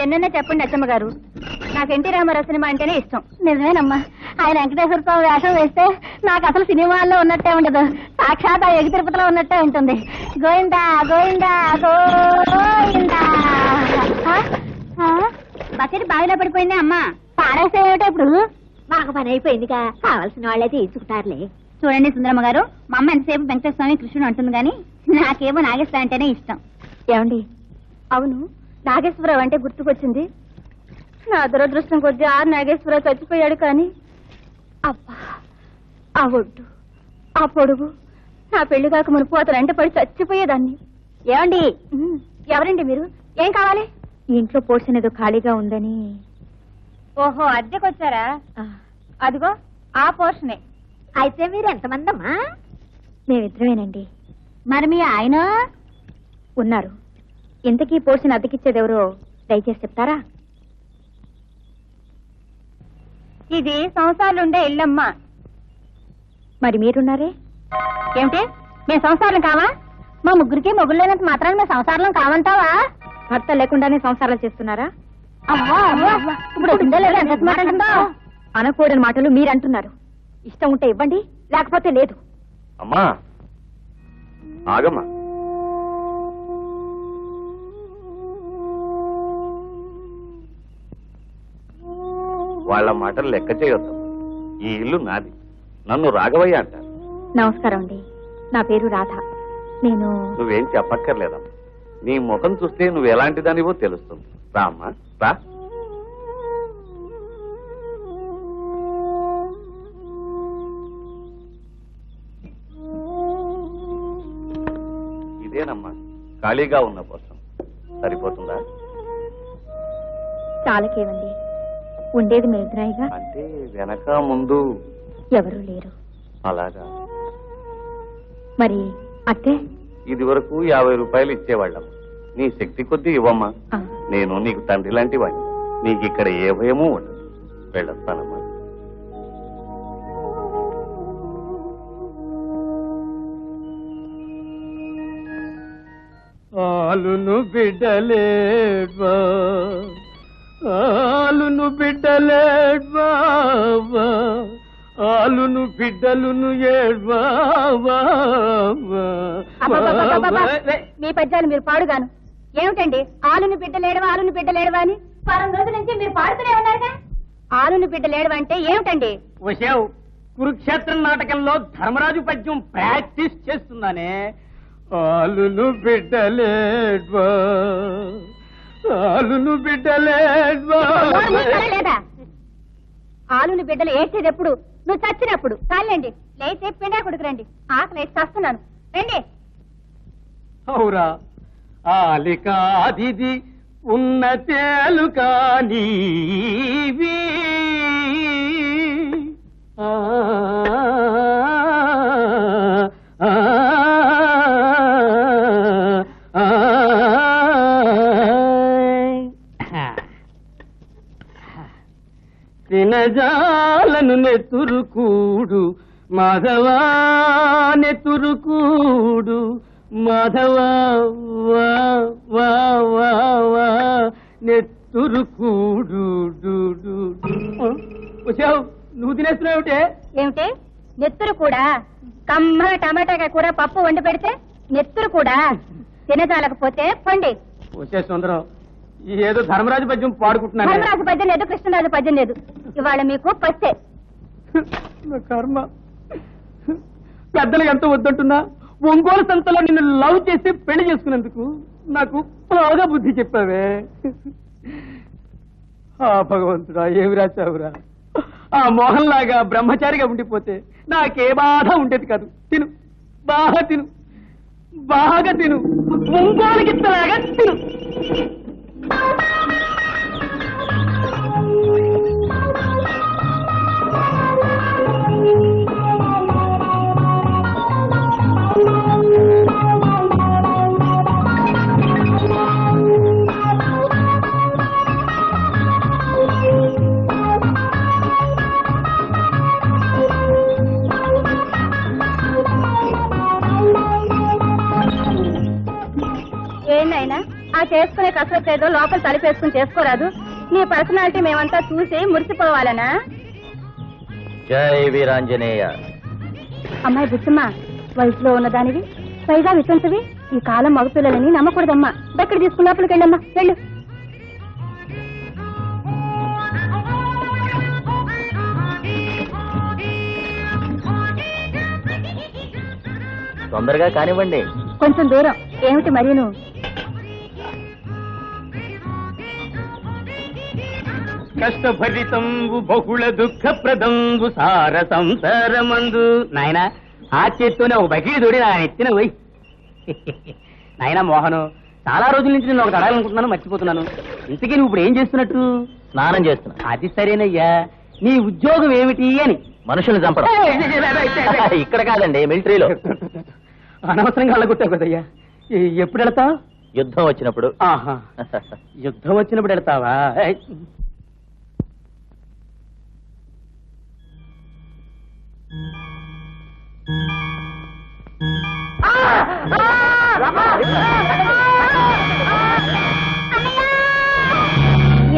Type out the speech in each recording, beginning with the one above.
ఎన్నైనా చెప్పండి అచ్చమ్మ గారు. నాకు ఎన్టీ రామారావు సినిమా అంటేనే ఇష్టం. నిజమేనమ్మా, ఆయన వెంకటేశ్వర స్వామి వేషం వేస్తే నాకు అసలు సినిమాల్లో ఉన్నట్టే ఉండదు, సాక్షాత్ ఎగి తిరుపతిలో ఉన్నట్టే ఉంటుంది. గోవిందా గోవిందా గోవిందా. బకెట్ బావిలో పడిపోయిందే అమ్మా. పారేస్తే ఏమిటో ఇప్పుడు? మాకు పని అయిపోయిందిగా, కావాల్సిన వాళ్ళే తీసుకుంటారులే. చూడండి సుందరమ్మ గారు, మా అమ్మ ఎంతసేపు వెంకటేశ్వర స్వామి కృష్ణుడు అంటుంది కానీ నాకేమో నాగేశ్వర అంటేనే ఇష్టం. ఏమండి? అవును, నాగేశ్వరరావు అంటే గుర్తుకొచ్చింది. నా దురదృష్టం కొద్దీ ఆ నాగేశ్వరరావు చచ్చిపోయాడు. కానీ అబ్బా, ఆ ఒడ్డు, ఆ పొడుగు, నా పెళ్లి కాక మునుపు అతను అంటే పడి చచ్చిపోయేదాన్ని. ఏమండి? ఎవరండి మీరు? ఏం కావాలి? ఇంట్లో పోర్షన్ ఏదో ఖాళీగా ఉందని. ఓహో, అద్దెకొచ్చారా? అదిగో ఆ పోర్షనే. అయితే మీరు ఎంతమంది అమ్మా? మేమిద్దరమేనండి. మరి మీ ఆయన? ఉన్నారు. ఇంతకీ పోర్షన్ అద్దెకిచ్చేది ఎవరో దయచేసి చెప్తారా? ఇది సంసారాలుండే ఇల్లమ్మా. మరి మీరున్నారే ఏమిటి? మేము సంసారం కావా? మా ముగ్గురికి మొగుడు లేనంత మాత్రాన్ని మేము సంసారం కావంటావా? భర్త లేకుండానే సంసారాలు చేస్తున్నారా? అనకూడని మాటలు మీరంటున్నారు. ఇష్టం ఉంటే ఇవ్వండి, లేకపోతే లేదు. అమ్మా ఆగమ్మా, వాళ్ళ మాటలు లెక్క చేయొద్దు. ఈ ఇల్లు నాది, నన్ను రాఘవయ్య అంటారు. నమస్కారం అండి, నా పేరు రాధ. నేను నువ్వేం చెప్పక్కర్లేదమ్మా, నీ ముఖం చూస్తే నువ్వు ఎలాంటి దానివో తెలుస్తుంది. రా అమ్మా రా. ఇదేనమ్మా ఖాళీగా ఉన్న పోస్తం, సరిపోతుందా? చాలకేవండి, ఉండేది మేద్రాయిగా. అంటే వెనక ముందు ఎవరూ లేరు. అలాగా? మరి అత్తే? ఇది వరకు 50 రూపాయలు ఇచ్చేవాళ్ళం. నీ శక్తి కొద్దీ ఇవ్వమ్మా. నేను నీకు తండ్రి లాంటి వాడిని, నీకు ఇక్కడ ఏ భయమూ ఉండదు. వెళ్ళొస్తానమ్మా. ఆలును బిడ్డలేడ్వా, ఆలును బిడ్డలేడ్వా, ఆలును బిడ్డలును ఏడ్వా. మీ పద్యాలు మీరు పాడుగాను. ఏమిటండి ఆలుని బిడ్డలేడవా, ఆలుని బిడ్డలేడవా అని వారం రోజుల నుంచి మీరు పాడుతూనే ఉన్నారుగా. ఆలుని బిడ్డలేడవా అంటే ఏమిటండి? వశావు, కురుక్షేత్రం నాటకంలో ధర్మరాజు పద్యం ప్రాక్టీస్ చేస్తున్నానే. ఆలును బిడ్డలేడ్వా, ఆలును బిడ్డలేడ్వా. ఆలుని బిడ్డలు ఏడ్చేది ఎప్పుడు? నువ్వు చచ్చినప్పుడు. చాలండి, లేతే పిండా కొడుకురండి, ఆకలి వేసి చస్తున్నాను. రండి. అవురా, ఆలికాదిది ఉన్న తేలు కానీవి, తినజాలను నెతురుకూడు మాధవా, నెతురుకూడు మాధవా, నెతురుకూడు. వచ్చావు, నువ్వు తినేస్తున్నావుటే? ఏమిటి నెత్తురు కూడా? కమ్మ టమాటా కూర పప్పు వండి పెడితే నెత్తురు కూడా తినజాలకపోతే పండి. వచ్చే సుందరం, ఏదో ధర్మరాజు పద్యం పాడుకుంటున్నాను. ధర్మరాజు పద్యం లేదు, కృష్ణరాజు పద్యం లేదు. ఇవాళ మీకు పస్తే. కర్మ, పెద్దలు ఎంత వద్దంటున్నా ఒంగోలు సంతలో నిన్ను లవ్ చేసి పెళ్లి చేసుకున్నందుకు నాకు బాగా బుద్ధి చెప్పావే. ఆ భగవంతుడా, ఏమి రాశావురా? ఆ మోహన్ లాగా బ్రహ్మచారిగా ఉండిపోతే నాకే బాధ ఉండేది కాదు. తిను, బాగా తిను, బాగా తిను, ఒంగోలు గిత్తలాగా తిను. ఏంటైనా ఆ చేసుకునే కసరత్తు ఏదో లోపల తలిపేసుకుని చేసుకోరాదు. నీ పర్సనాలిటీ మేమంతా చూసి మురిసిపోవాలనా? జై వీరాంజనేయ. అమ్మాయి బుచ్చమ్మ, వయసులో ఉన్నదానివి, పైగా వితంతువి, ఈ కాలం మగపిల్లలని నమ్మకూడదమ్మా. దగ్గర తీసుకున్న లోపలికి వెళ్ళమ్మా, వెళ్ళు. తొందరగా కానివ్వండి. కొంచెం దూరం. ఏమిటి మరీను? కష్టభరితంబు బహుళ దుఃఖప్రదంబు సార సంసారమందు. నాయన ఆ చేత్తోనే ఒక బకీ దొడి నా ఎత్తిన పోయి. నాయన మోహను, చాలా రోజుల నుంచి నేను ఒకటి అడగాలనుకుంటున్నాను, మర్చిపోతున్నాను. ఇంతకీ నువ్వు ఇప్పుడు ఏం చేస్తున్నట్టు? స్నానం చేస్తున్నా. అది సరేనయ్యా, నీ ఉద్యోగం ఏమిటి అని. మనుషుల్ని చంపడం. ఇక్కడ కాదండి, మిలిటరీలో. అనవసరంగా అల్లగొట్టావు కదయ్యా. ఎప్పుడు వెళతావు? యుద్ధం వచ్చినప్పుడు. ఆహా, యుద్ధం వచ్చినప్పుడు వెళతావా?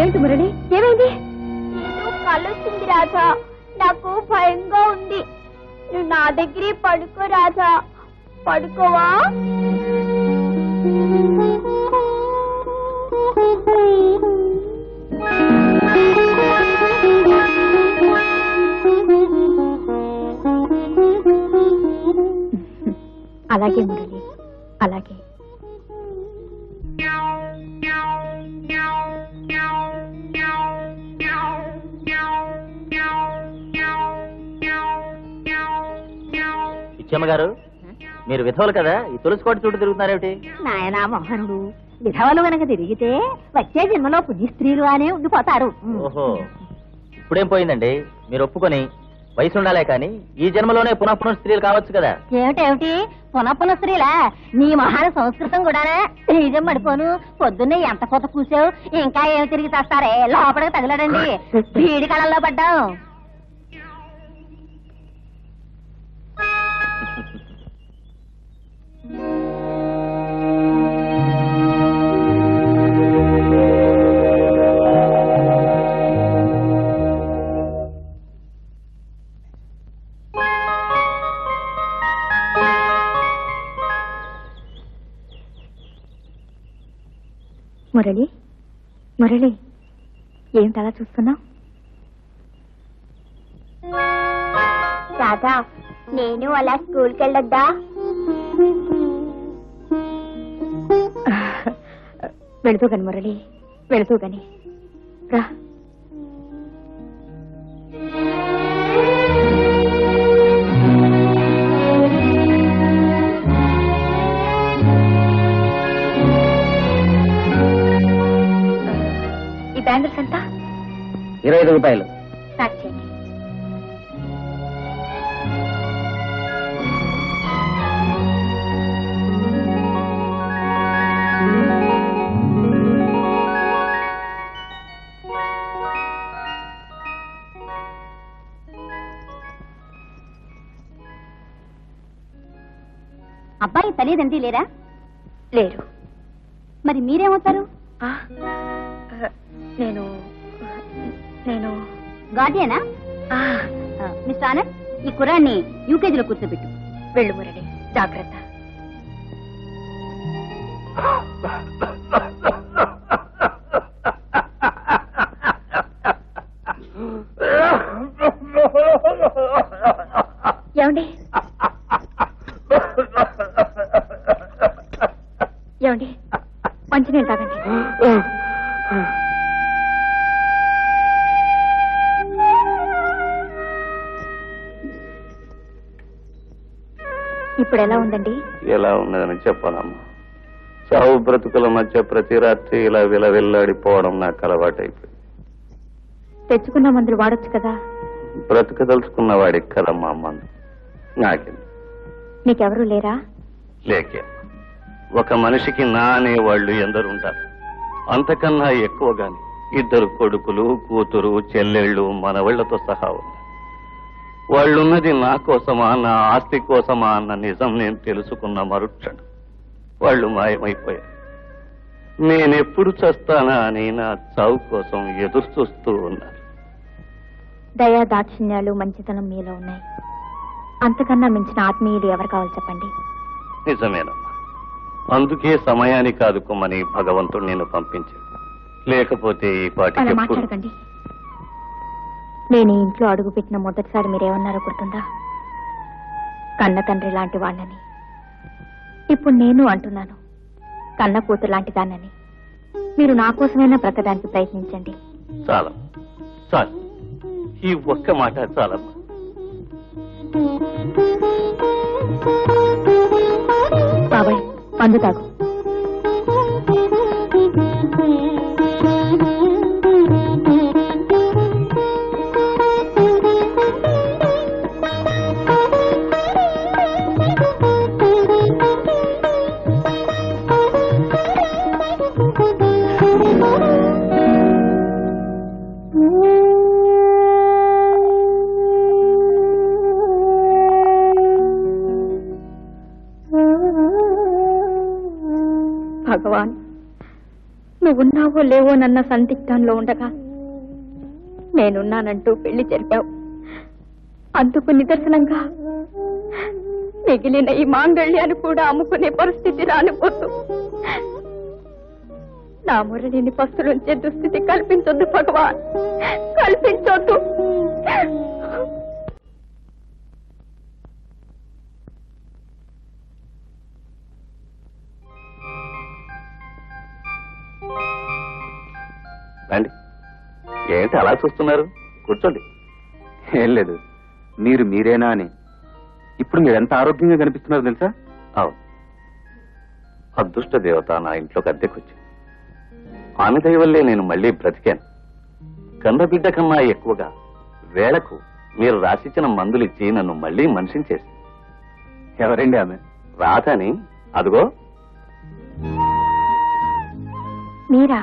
ఏంటి మురళి, ఏమైంది? కలుస్తుంది రాజా, నాకు భయంగా ఉంది. నువ్వు నా దగ్గరే పడుకో రాజా. పడుకోవా? అలాగే మురళి, అలాగే. పిచ్చమ్మ గారు, మీరు విధవలు కదా, ఈ తులసికోట చుట్టూ తిరుగుతున్నారేమిటి? నాయనా మోహనుడు, విధవలు గనక తిరిగితే వచ్చే జన్మలో పుణ్య స్త్రీలు అనే ఉండిపోతారు. ఓహో, ఇప్పుడేం పోయిందండి? మీరు ఒప్పుకొని వయసు ఉండాలే కానీ ఈ జన్మలోనే పునః స్త్రీలు కావచ్చు కదా. ఏమిటేమిటి పునః స్త్రీలా? నీ మహాన సంస్కృతం కూడానే. నిజం పడిపోను, పొద్దున్నే ఎంత కొత్త కూసావు, ఇంకా ఏమి తిరిగి చేస్తారే? లోపలికి తగలడండి, వీడి కళల్లో పడ్డాం. మురళి, మురళి, ఏమిటలా చూస్తున్నావు? రాధా, నేను అలా స్కూల్కి వెళ్ళొద్దా? వెళుతూ గాని మురళి, వెళుతూ గాని రా. ఈ బ్యాంగిల్స్ ఎంత? 25 రూపాయలు. ప్యాక్ చేయండి. అబ్బాయి తల్లిదండ్రి లేరా? లేరు. మరి మీరేమవుతారు? నేను గార్డియనా? మిస్టర్ ఆనంద్, ఈ కుర్రాన్ని యూకేజీలో కూర్చోబెట్టు. వెళ్ళు మురళి, జాగ్రత్త. ఏమండి, ఏమండి, మంచినీళ్ళు తాగండి. ఇప్పుడు ఎలా ఉందండి? ఎలా ఉన్నదని చెప్పాలమ్మా. సావు బ్రతుకుల మధ్య ప్రతి రాత్రి ఇలా విలవిల్లాడిపోవడం నాకు అలవాటైపోయింది. తెచ్చుకున్న మందులు వాడొచ్చు కదా. బ్రతకదలుచుకున్న వాడికి కదమ్మా మందు. నాకేం నీకెవరూ లేరా? లేకే. ఒక మనిషికి నా అనేవాళ్ళు ఎందరుంటారు. అంతకన్నా ఎక్కువగాని 2 కొడుకులు, కూతురు, చెల్లెళ్ళు, మనవాళ్లతో సహా ఉంది. వాళ్ళున్నది నా కోసమా, నా ఆస్తి కోసమా అన్న నిజం నేను తెలుసుకున్న మరుక్షణం వాళ్ళు మాయమైపోయారు. నేనెప్పుడు చస్తానా అని నా చావు కోసం ఎదురు చూస్తూ ఉన్నారు. దయా దాక్షిణ్యాలు మంచితనం మీలో ఉన్నాయి. అంతకన్నా మించిన ఆత్మీయుడు ఎవరు కావాలి చెప్పండి. నిజమేనమ్మా. అందుకే సమయానికి ఆదుకోమని భగవంతుడు నేను పంపించాడు. లేకపోతే ఈ అలా పాటికి మాట్లాడకండి. నేను ఈ ఇంట్లో అడుగు పెట్టిన మొదటిసారి మీరేమన్నారో గుర్తుందా? కన్న తండ్రి లాంటి వాళ్ళని. ఇప్పుడు నేను అంటున్నాను, కన్న కూతురు లాంటి దాన్నని. మీరు నా కోసమైనా బ్రతకడానికి ప్రయత్నించండి. చాలా చాలు, ఈ ఒక్క మాట చాలమ్మా. బాబాయ్, మందు తాగు. భగవాన్, నువ్వున్నావో లేవో నన్న సందిగ్ధంలో ఉండగా నేనున్నానంటూ పెళ్లి జరిపావు. అందుకు నిదర్శనంగా మిగిలిన ఈ మాంగళ్యాన్ని కూడా అమ్ముకునే పరిస్థితి రానిపోతూ నా మురళిని పస్తులుంచే దుస్థితి కల్పించొద్దు భగవాన్, కల్పించొద్దు. రండి. ఏంటి అలా చూస్తున్నారు? కూర్చోండి. ఏం లేదు, మీరు మీరేనా అని. ఇప్పుడు మీరు ఎంత ఆరోగ్యంగా కనిపిస్తున్నారు తెలుసా? అవును, అదృష్ట దేవత నా ఇంట్లోకి అద్దెకొచ్చింది. ఆమె దయ వల్లే నేను మళ్ళీ బ్రతికాను. కన్నబిడ్డ కన్నా ఎక్కువగా వేళకు మీరు రాసిచ్చిన మందులు ఇచ్చి నన్ను మళ్ళీ మనిషిని చేసి. ఎవరండి ఆమె? రాధని. అదిగో. మీరా?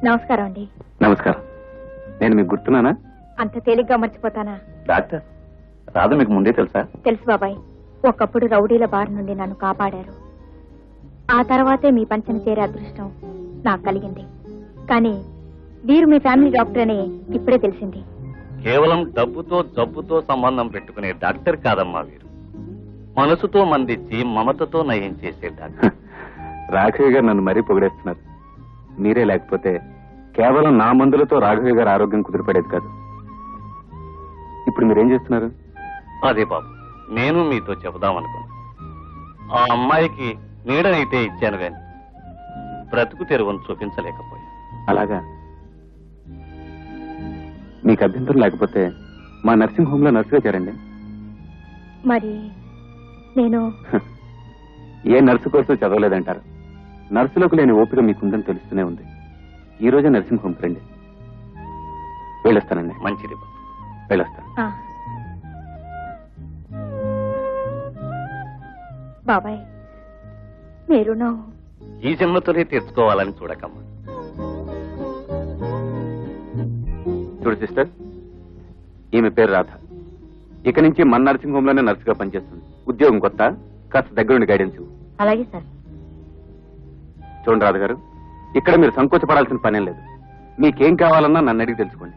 నమస్కారం అండి. నమస్కారం. నేను మీకు గుర్తున్నానా? అంత తేలిగ్గా మర్చిపోతానా? డాక్టర్ రాధ మీకు ముందే తెలుసా? తెలుసు బాబాయ్. ఒకప్పుడు రౌడీల బారి నుండి నన్ను కాపాడారు. ఆ తర్వాతే మీ పంచన చేరే అదృష్టం నాకు కలిగింది. కానీ వీరు మీ ఫ్యామిలీ డాక్టర్ అని ఇప్పుడే తెలిసింది. కేవలం డబ్బుతో జబ్బుతో సంబంధం పెట్టుకునే డాక్టర్ కాదమ్మా వీరు. మనసుతో మందిచ్చి మమతతో నయం చేసే డాక్టర్. రాఘవయ్య గారు నన్ను మరీ పొగిడేస్తున్నారు. మీరే లేకపోతే కేవలం నా మందులతో రాఘవయ్య గారి ఆరోగ్యం కుదిరిపడేది కాదు. ఇప్పుడు మీరేం చేస్తున్నారు? అదే బాబు, నేను మీతో చెబుదామనుకున్నా. ఆ అమ్మాయికి నీడనైతే ఇచ్చాను గాని బ్రతుకు తెరువును చూపించలేకపోయా. అలాగా? మీకు అభ్యంతరం లేకపోతే మా నర్సింగ్ హోమ్ లో నర్సుగా చేరండి. మరి నేను ఏ నర్సు కోసం చదవలేదంటారు. నర్సులకు లేని ఓపిక మీకుందని తెలుస్తూనే ఉంది. ఈ రోజే నర్సింగ్ హోమ్కి రండి. వెళ్ళొస్తానండి. మంచిది బాబు, వెళ్ళొస్తాను. బాబాయ్, మీరు ఈ జన్మతోనే తీర్చుకోవాలని చూడకమ్మా. చూడు సిస్టర్, ఈమె పేరు రాధ. ఇక నుంచి మన నర్సింగ్ హోమ్ లోనే నర్సుగా పనిచేస్తుంది. ఉద్యోగం కొత్త, కాస్త దగ్గరుండి గైడెన్స్ ఇవ్వు. అలాగే సార్. చూడండి రాధ గారు, ఇక్కడ మీరు సంకోచపడాల్సిన పనేం లేదు. మీకేం కావాలన్నా నన్ను అడిగి తెలుసుకోండి.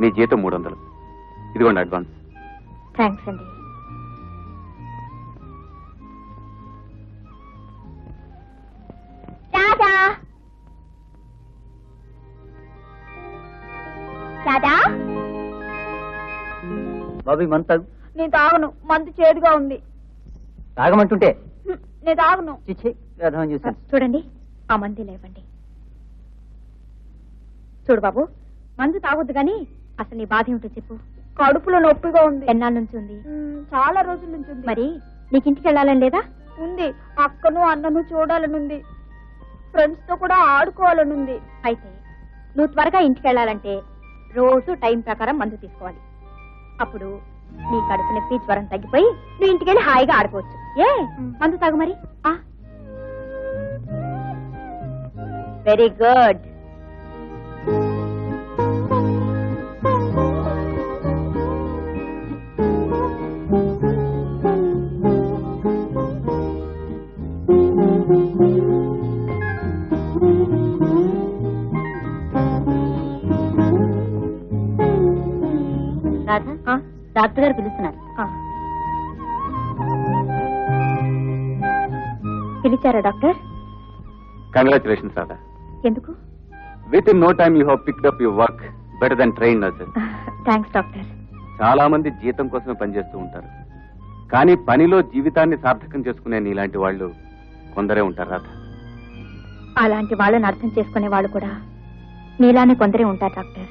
మీ జీతం 300. ఇదిగోండి అడ్వాన్స్. థ్యాంక్స్ అండి. రాధా, రాధా, బాబు మందు తాగు. నేను తాగను. మందు చేదుగా ఉంది. తాగమంటుంటే నేను తాగను. చిచ్చి వేధం చూసాను. చూడండి, ఆ మంది లేవండి. చూడు బాబు, మందు తాగొద్దు గాని అసలు నీ బాధ ఏమిటో చెప్పు. కడుపులో నొప్పిగా ఉంది. ఎన్నాళ్ళ నుంచి ఉంది? చాలా రోజుల నుంచి ఉంది. మరి నీకు ఇంటికి వెళ్ళాలని లేదా? ఉంది. అక్కను అన్నను చూడాలనుంది. ఫ్రెండ్స్ తో కూడా ఆడుకోవాలనుంది. అయితే నువ్వు త్వరగా ఇంటికి వెళ్ళాలంటే రోజు టైం ప్రకారం మందు తీసుకోవాలి. అప్పుడు నీ కడుపు నొప్పి జ్వరం తగ్గిపోయి నువ్వు ఇంటికి వెళ్ళి హాయిగా ఆడుకోవచ్చు. ఏ మందు తాగు మరి. Very good. డాక్టర్ గారు పిలుస్తున్నారు. పిలిచారా డాక్టర్? కంగ్రాచులేషన్స్ రాధా. ఎందుకు? Within no time you have picked up your work better than train nurses. Thanks doctor. చాలా మంది జీతం కోసమే పనిచేస్తూ ఉంటారు, కానీ పనిలో జీవితాన్ని సార్థకం చేసుకునే నీలాంటి వాళ్ళు కొందరే ఉంటారు రాధా. అలాంటి వాళ్ళని అర్థం చేసుకునే వాళ్ళు కూడా నీలానే కొందరే ఉంటారు డాక్టర్.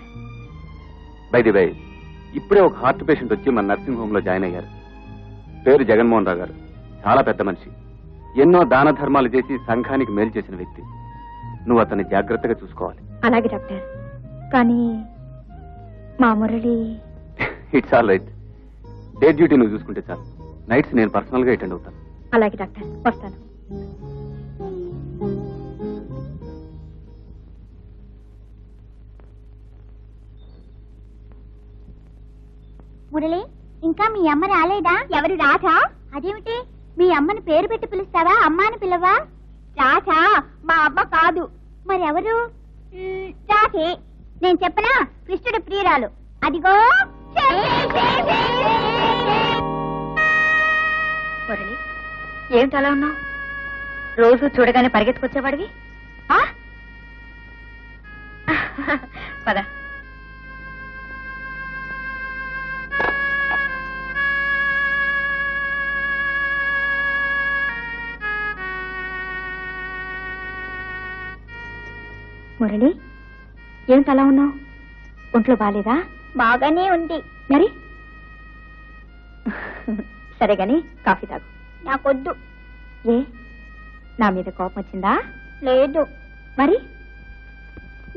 బై ది వే, ఇప్పుడే ఒక హార్ట్ పేషెంట్ వచ్చి మన నర్సింగ్ హోమ్ లో జాయిన్ అయ్యారు. పేరు జగన్మోహన్ రావు గారు. చాలా పెద్ద మనిషి, ఎన్నో దాన ధర్మాలు చేసి సంఘానికి మేలు చేసిన వ్యక్తి. నువ్వు అతన్ని జాగ్రత్తగా చూసుకోవాలి. అలాగే డాక్టర్. కానీ మా Murali it's all right. Day duty నువ్వు చూసుకుంటే చాలు. నైట్స్ నేను పర్సనల్ గా అటెండ్ అవుతాను. అలాగే డాక్టర్, వస్తాను. మురళి, ఇంకా మీ అమ్మ రాలేదా? ఎవరు? రాధా. అదేమిటి, మీ అమ్మని పేరు పెట్టి పిలుస్తావా, అమ్మ అని పిలవా? రాధా మా అమ్మ కాదు. మరి ఎవరు? రాధే. నేను చెప్పనా, కృష్ణుడి ప్రియురాలు. అదిగో. మురళి, ఏమిటి అలా ఉన్నావు? రోజు చూడగానే పరిగెత్తుకొచ్చేవాడివి. పద. మురళి, ఏమిటి అలా ఉన్నావు? ఒంట్లో బాలేదా? బాగానే ఉంది. మరి సరే గాని కాఫీ తాగు. నాకొద్దు. ఏ, నా మీద కోపం వచ్చిందా? లేదు. మరి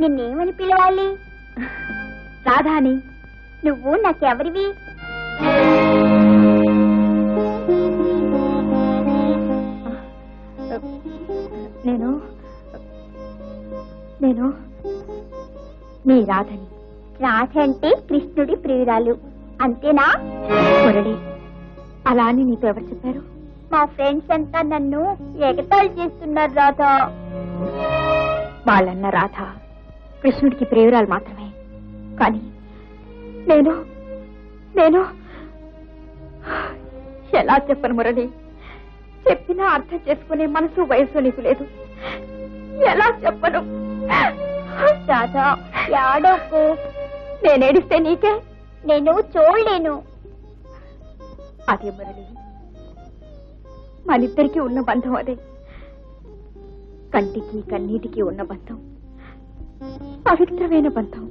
నిన్నేమని పిలవాలి? రాధా అని. నువ్వు నాకెవరివి? నేను నేను నీ రాధని. రాధ అంటే కృష్ణుడి ప్రియురాలు, అంతేనా? మురళి, అలా అని నీతో ఎవరు చెప్పారు? మా ఫ్రెండ్స్ అంతా నన్ను ఎగతాళి చేస్తున్నారు రాధా. వాళ్ళన్న రాధ కృష్ణుడికి ప్రియురాలు మాత్రమే. కానీ నేను నేను ఎలా చెప్పను మురళి? చెప్పినా అర్థం చేసుకునే మనసు వయసు నీకు లేదు. ఎలా చెప్పను? రాధా, ఏడోకు. నేనేడిస్తే నీకే? నేను చూడలేను. అదే మురళి, మనిద్దరికీ ఉన్న బంధం అదే. కంటికి కన్నీటికి ఉన్న బంధం, పవిత్రమైన బంధం.